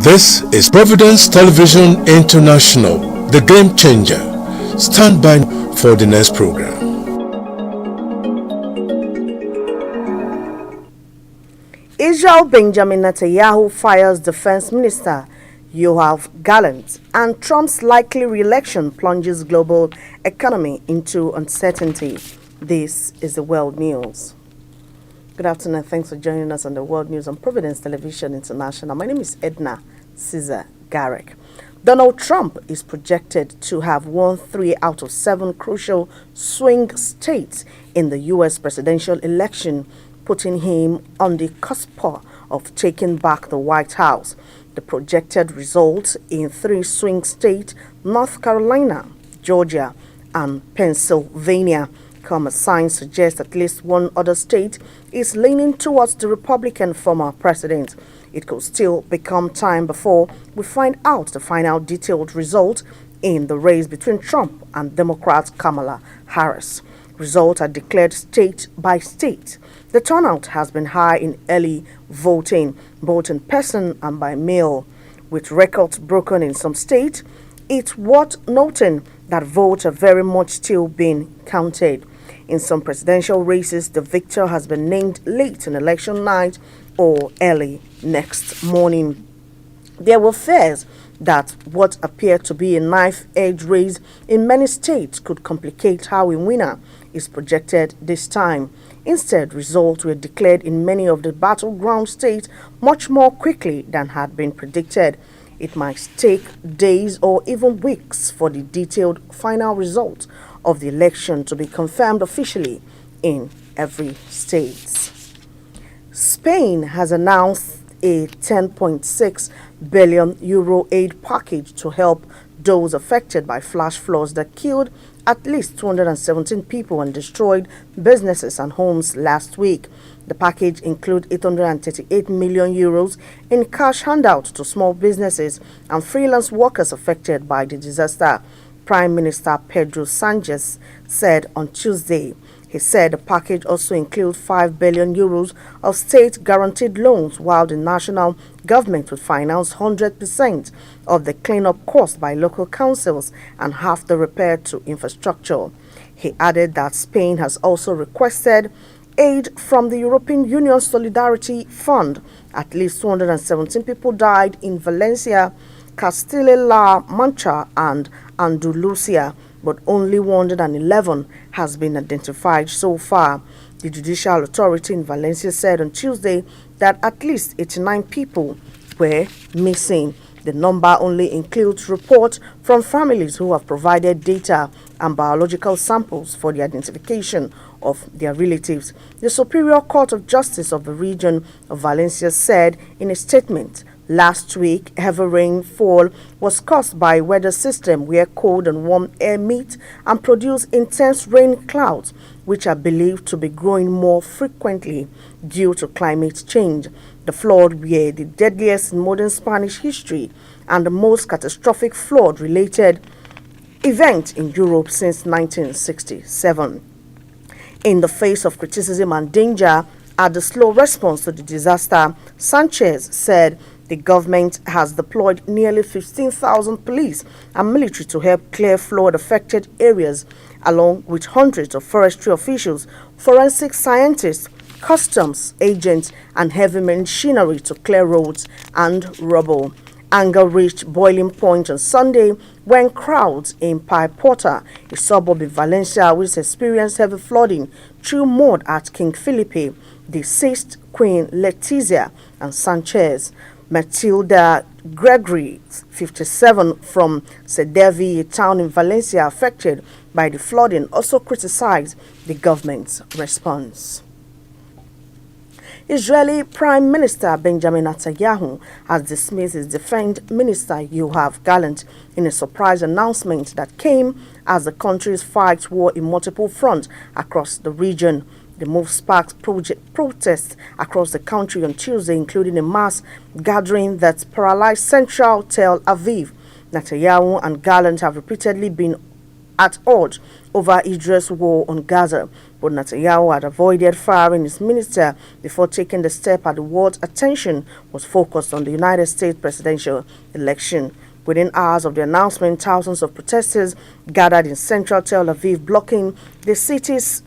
This is Providence Television International, the game changer. Stand by for the next program. Israel Benjamin Netanyahu fires Defense Minister Yoav Gallant, and Trump's likely re-election plunges global economy into uncertainty. This is the World News. Good afternoon. Thanks for joining us on the World News on Providence Television International. My name is Edna Caesar Garrick. Donald Trump is projected to have won 3 out of 7 crucial swing states in the U.S. presidential election, putting him on the cusp of taking back the White House. The projected results in 3 swing states, North Carolina, Georgia, and Pennsylvania, come as signs suggest at least one other state is leaning towards the Republican former president. It could still become time before we find out the final detailed result in the race between Trump and Democrat Kamala Harris. Results are declared state by state. The turnout has been high in early voting, both in person and by mail. With records broken in some states, it's worth noting that votes are very much still being counted. In some presidential races, the victor has been named late on election night or early next morning. There were fears that what appeared to be a knife-edge race in many states could complicate how a winner is projected this time. Instead, results were declared in many of the battleground states much more quickly than had been predicted. It might take days or even weeks for the detailed final result of the election to be confirmed officially in every state. Spain has announced a 10.6 billion euro aid package to help those affected by flash floods that killed at least 217 people and destroyed businesses and homes last week. The package includes 838 million euros in cash handouts to small businesses and freelance workers affected by the disaster. Prime Minister Pedro Sanchez said on Tuesday. He said the package also includes 5 billion euros of state-guaranteed loans, while the national government would finance 100% of the cleanup cost by local councils and half the repair to infrastructure. He added that Spain has also requested aid from the European Union Solidarity Fund. At least 217 people died in Valencia, Castilla-La Mancha, and Andalusia, but only 111 has been identified so far. The judicial authority in Valencia said on Tuesday that at least 89 people were missing. The number only includes reports from families who have provided data and biological samples for the identification of their relatives. The Superior Court of Justice of the region of Valencia said in a statement last week heavy rainfall was caused by a weather system where cold and warm air meet and produce intense rain clouds, which are believed to be growing more frequently due to climate change. The flood were the deadliest in modern Spanish history and the most catastrophic flood-related event in Europe since 1967. In the face of criticism and danger at the slow response to the disaster, Sanchez said the government has deployed nearly 15,000 police and military to help clear flood-affected areas, along with hundreds of forestry officials, forensic scientists, customs agents, and heavy machinery to clear roads and rubble. Anger reached boiling point on Sunday when crowds in Paiporta, a suburb in Valencia, which experienced heavy flooding, threw mud at King Felipe, deceased Queen Letizia, and Sanchez. Matilda Gregory, 57, from Sedevi, a town in Valencia affected by the flooding, also criticized the government's response. Israeli Prime Minister Benjamin Netanyahu has dismissed his defense minister Yoav Gallant in a surprise announcement that came as the country's fights war in multiple fronts across the region. The move sparked protests across the country on Tuesday, including a mass gathering that paralyzed central Tel Aviv. Netanyahu and Gallant have repeatedly been at odds over Israel's war on Gaza. But Netanyahu had avoided firing his minister before taking the step as the world's attention was focused on the United States presidential election. Within hours of the announcement, thousands of protesters gathered in central Tel Aviv, blocking the city's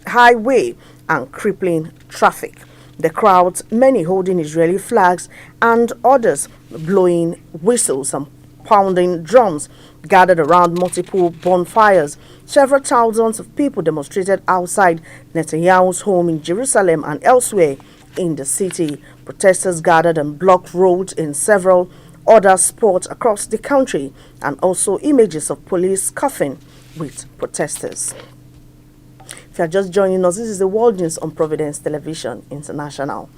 highway and crippling traffic. The crowds, many holding Israeli flags and others blowing whistles and pounding drums, gathered around multiple bonfires. Several thousands of people demonstrated outside Netanyahu's home in Jerusalem and elsewhere in the city. Protesters gathered and blocked roads in several other spots across the country, and also images of police scuffing with protesters. If you are just joining us, this is the World News on Providence Television International.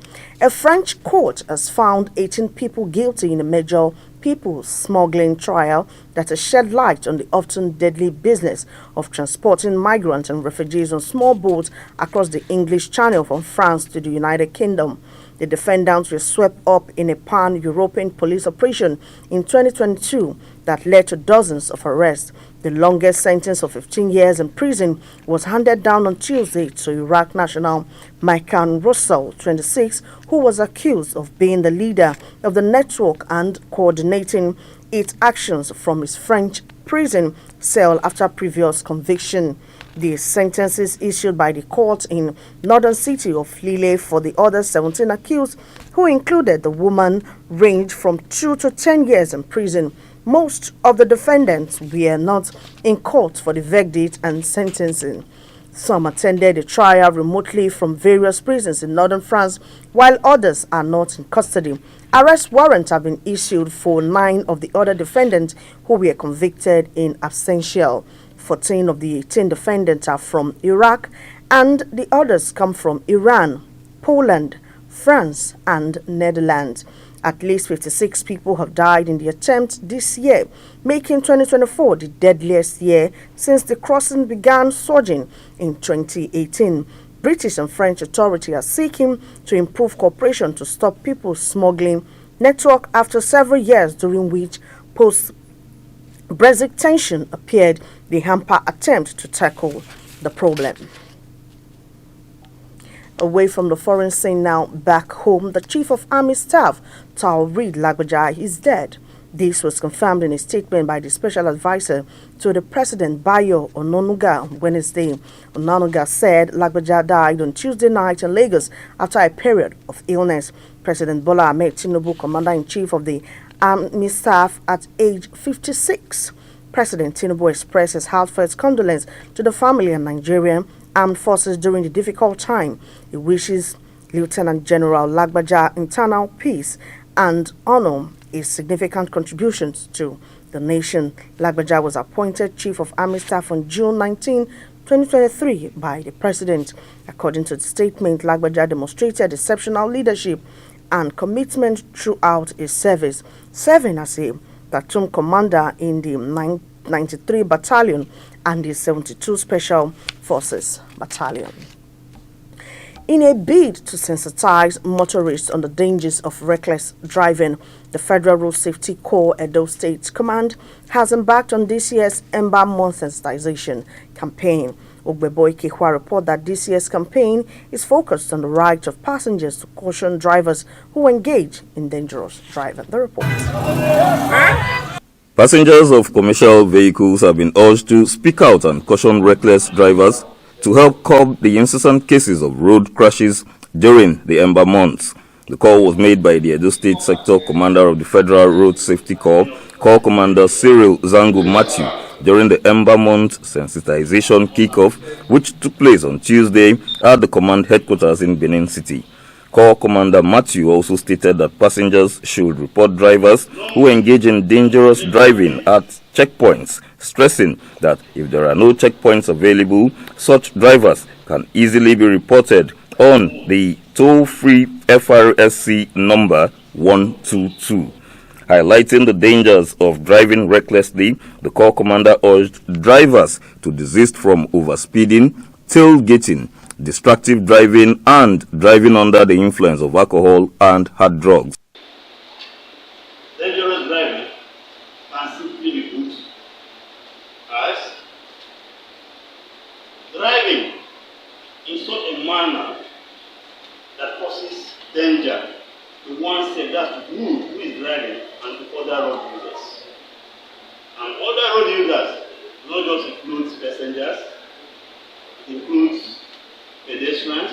A French court has found 18 people guilty in a major people smuggling trial that has shed light on the often deadly business of transporting migrants and refugees on small boats across the English Channel from France to the United Kingdom. The defendants were swept up in a pan-European police operation in 2022 that led to dozens of arrests. The longest sentence of 15 years in prison was handed down on Tuesday to Iraq national Maikan Russell, 26, who was accused of being the leader of the network and coordinating its actions from his French prison cell after previous conviction. The sentences issued by the court in northern city of Lille for the other 17 accused, who included the woman, ranged from 2 to 10 years in prison. Most of the defendants were not in court for the verdict and sentencing. Some attended the trial remotely from various prisons in northern France, while others are not in custody. Arrest warrants have been issued for 9 of the other defendants who were convicted in absentia. 14 of the 18 defendants are from Iraq, and the others come from Iran, Poland, France, and Netherlands. At least 56 people have died in the attempt this year, making 2024 the deadliest year since the crossing began surging in 2018. British and French authorities are seeking to improve cooperation to stop people smuggling network after several years during which post-Brexit tension appeared the hamper attempt to tackle the problem. Away from the foreign scene now, back home, the Chief of Army Staff, Taoreed Lagbaja, is dead. This was confirmed in a statement by the Special Advisor to the President, Bayo Onanuga, on Wednesday. Onanuga said Lagbaja died on Tuesday night in Lagos after a period of illness. President Bola Ahmed Tinubu, Commander-in-Chief of the Army Staff at age 56. President Tinubu expressed his heartfelt condolence to the family and Nigerian Armed Forces during the difficult time. He wishes Lieutenant General Lagbaja internal peace and honor his significant contributions to the nation. Lagbaja was appointed Chief of Army Staff on June 19, 2023 by the President. According to the statement, Lagbaja demonstrated exceptional leadership and commitment throughout his service, serving as a platoon commander in the 93 Battalion and the 72 Special Forces Battalion. In a bid to sensitize motorists on the dangers of reckless driving, the Federal Road Safety Corps Edo State Command has embarked on this year's Ember Month sensitization campaign. Ogbebo Ikehua report that this year's campaign is focused on the right of passengers to caution drivers who engage in dangerous driving. The report. Passengers of commercial vehicles have been urged to speak out and caution reckless drivers to help curb the incessant cases of road crashes during the Ember months. The call was made by the Edo State Sector Commander of the Federal Road Safety Corps, Corps Commander Cyril Zangu Matthew, during the Ember Month sensitization kickoff, which took place on Tuesday at the command headquarters in Benin City. Corps Commander Matthew also stated that passengers should report drivers who engage in dangerous driving at checkpoints, stressing that if there are no checkpoints available, such drivers can easily be reported on the toll-free FRSC number 122. Highlighting the dangers of driving recklessly, the Corps Commander urged drivers to desist from overspeeding, tailgating, distracted driving, and driving under the influence of alcohol and hard drugs. Dangerous driving can simply be put manner that causes danger to oneself, that's to who is driving, and to other road users. And other road users not just includes passengers, it includes pedestrians,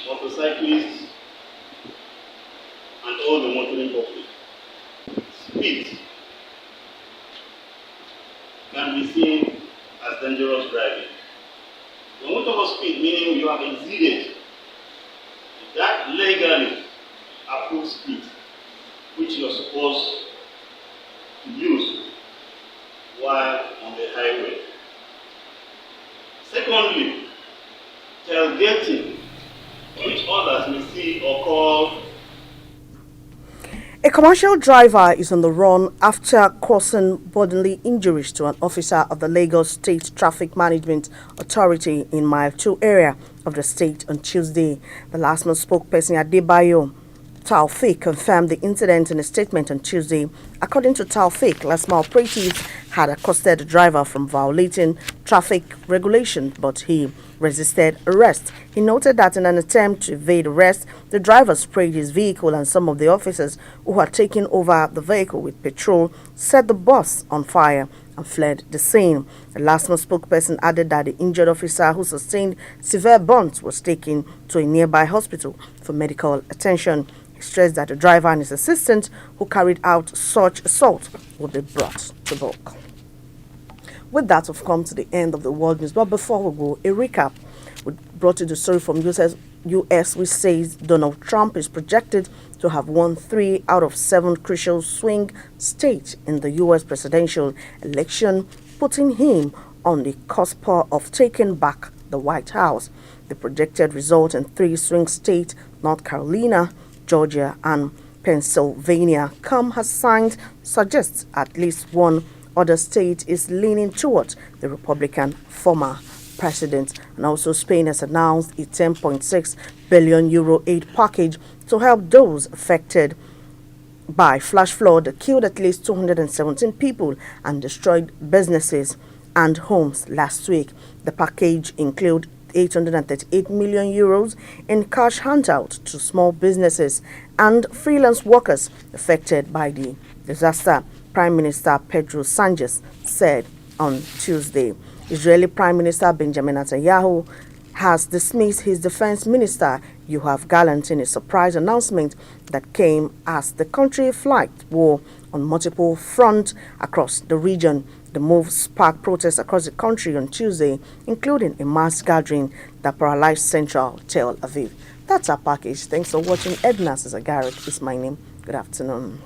motorcyclists, and all the motoring public. Speed can be seen as dangerous driving. When we talk of speed, meaning you have exceeded that legally approved speed which you are supposed to use while on the highway. Secondly, tailgating, which others may see or call. A commercial driver is on the run after causing bodily injuries to an officer of the Lagos State Traffic Management Authority in Mile 2 area of the state on Tuesday. The last month spokesperson Adebayo Taufik confirmed the incident in a statement on Tuesday. According to Taufik, Lasma operatives had accosted the driver from violating traffic regulations, but he resisted arrest. He noted that in an attempt to evade arrest, the driver sprayed his vehicle, and some of the officers who had taken over the vehicle with petrol set the bus on fire and fled the scene. The last month spokesperson added that the injured officer, who sustained severe burns, was taken to a nearby hospital for medical attention. He stressed that the driver and his assistant who carried out such assault will be brought to book. With that, we've come to the end of the world news. But before we go, a recap. We brought you the story from US, which says Donald Trump is projected to have won 3 out of 7 crucial swing states in the US presidential election, putting him on the cusp of taking back the White House. The projected result in 3 swing states, North Carolina, Georgia, and Pennsylvania, has signed suggests at least one other state is leaning towards the Republican former president. And also Spain has announced a 10.6 billion euro aid package to help those affected by flash flood that killed at least 217 people and destroyed businesses and homes last week. The package includes 838 million euros in cash handout to small businesses and freelance workers affected by the disaster, Prime Minister Pedro Sanchez said on Tuesday. Israeli Prime Minister Benjamin Netanyahu has dismissed his defense minister Yoav Gallant in a surprise announcement that came as the country flagged war on multiple fronts across the region. The move sparked protests across the country on Tuesday, including a mass gathering that paralyzed central Tel Aviv. That's our package. Thanks for watching. Edna Garrett is my name. Good afternoon.